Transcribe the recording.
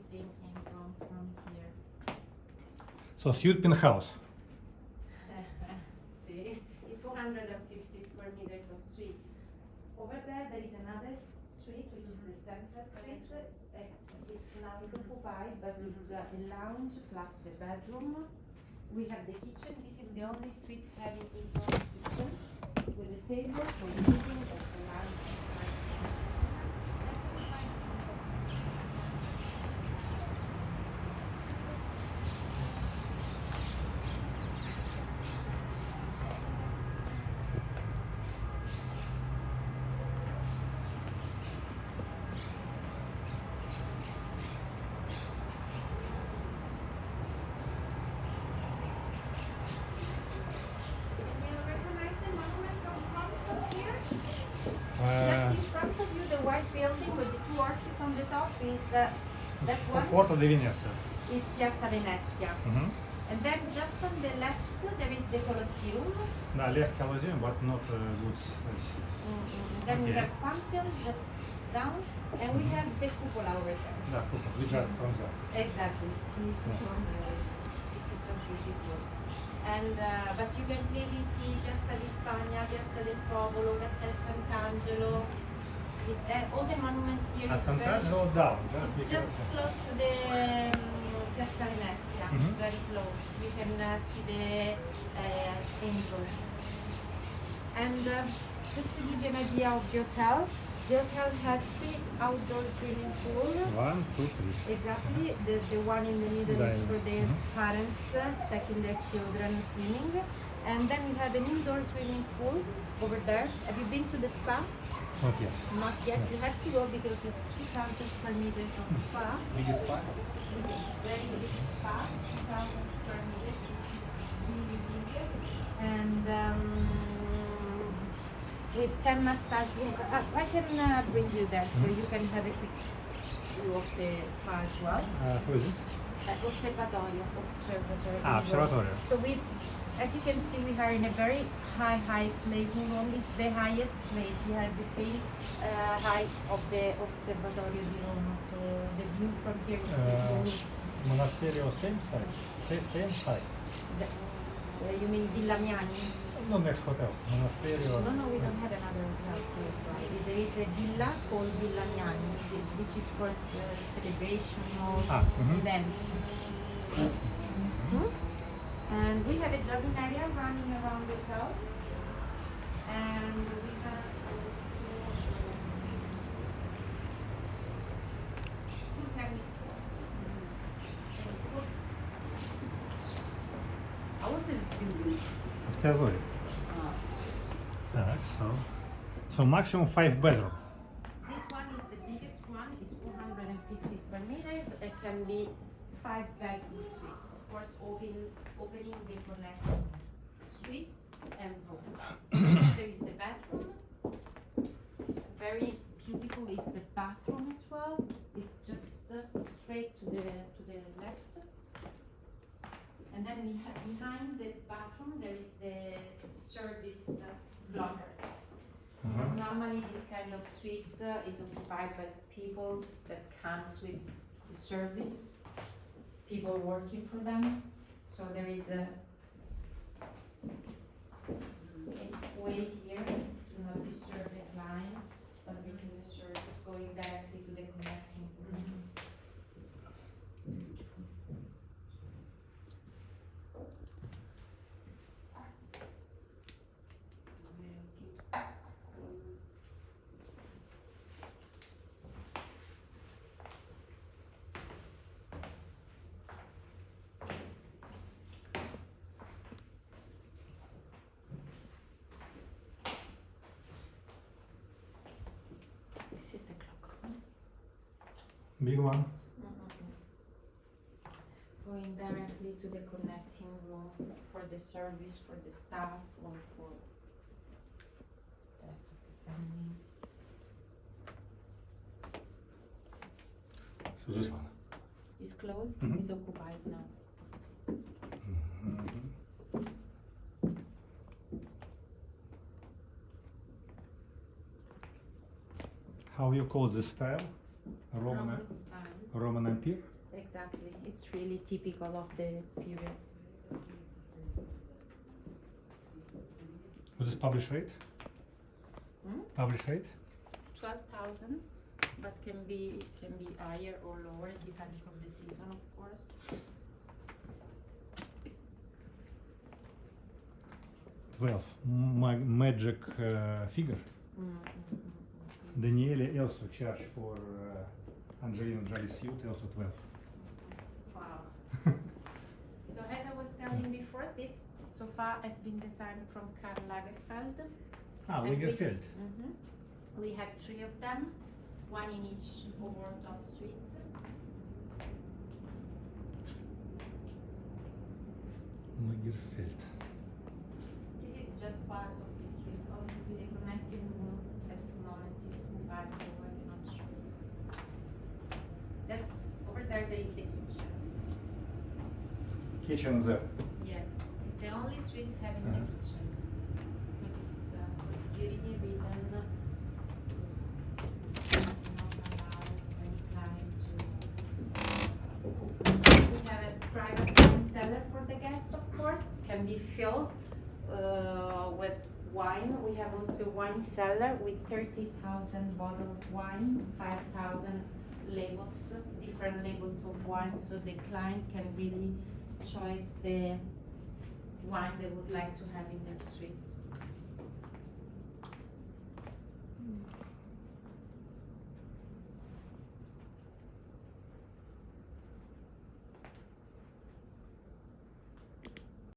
everything in from here. So suite penthouse. See, it's 450 square meters of suite. Over there is another suite, which is the central suite. It's now occupied, but it's a lounge plus the bedroom. We have the kitchen. This is the only suite having its own kitchen with a table for eating, that's the lounge. Just in front of you, the white building with the two horses on the top is that one. Porto di Venezia. Is Piazza Venezia. And then just on the left there is the Colosseum. Да, left Colosseum, but not good. Then we Okay. have Pantheon just down, and we have the cupola over there. Да, круто. We just from there. Exactly, which is so beautiful. And but you can clearly see Piazza di Spagna, Piazza del Popolo, Castel Sant'Angelo. Is there all the monument here? A is Sant'Angelo down. It's just close to the Piazza Venezia. It's very close. You can see the angel. And just to give you an idea of the hotel has 3 outdoor swimming pools. 1, 2, 3. Exactly. The one in the middle is for the parents checking their children swimming. And then we have an indoor swimming pool over there. Have you been to the spa? Not yet. Not yet. You have to go because it's 2,000 square meters of spa. Biggest spa? It's a very big spa, 2,000 square meters, which is really big. And with 10 massage rooms. I can bring you there so you can have a quick view of the spa as well. Who is this? Observatory. Observatorio. So as you can see, we are in a very high place in Rome. It's the highest place. We are at the same height of the Observatorio di Roma. So the view from here is really unique. Monasterio same size. Same height. You mean Villa Miani? No, next hotel. Monasterio. No, we don't have another hotel close by. There is a villa called Villa Miani, which is for celebration or events. And we have a jogging area running around the hotel. And we have two tennis courts. How was it building? Observatory. Так, so maximum 5 bedroom. This one is the biggest one, is 450 square meters. It can be 5 bedroom suite. Of course, opening the connecting suite and room. There is the bedroom. Very beautiful is the bathroom as well. It's just straight to the left. And then we have behind the bathroom there is the service blockers. Because normally this kind of suite is occupied by people that comes with the service, people working for them. So there is a way here to not disturb the client, but making the service going directly to the connecting room. This is the clock room. Big one. Going directly to the connecting room for the service, for the staff, or for the rest of the family. So this one. It's closed, it's occupied now. How you call this style? Roman style. Roman Empire. Exactly. It's really typical of the period. What is published rate? Hmm? Published rate? 12,000, but can be higher or lower. It depends on the season, of course. 12. Magic figure. Daniele also charged for Angelina Jolie suit, also 12. Wow. So as I was telling before, this sofa has been designed from Karl Lagerfeld. Ah, And Lagerfeld. We have 3 of them, one in each Waldorf suite. Lagerfeld. This is just part of the suite. Obviously, the connecting room at this moment is occupied, so I cannot show you. That over there is the kitchen. Kitchen there. Yes, it's the only suite having the kitchen because it's for security reason. Not allow any client to. We have a private wine cellar for the guests, of course. Can be filled with wine. We have also wine cellar with 30,000 bottles of wine, 5,000 labels, different labels of wine, so the client can really choose the wine they would like to have in their suite.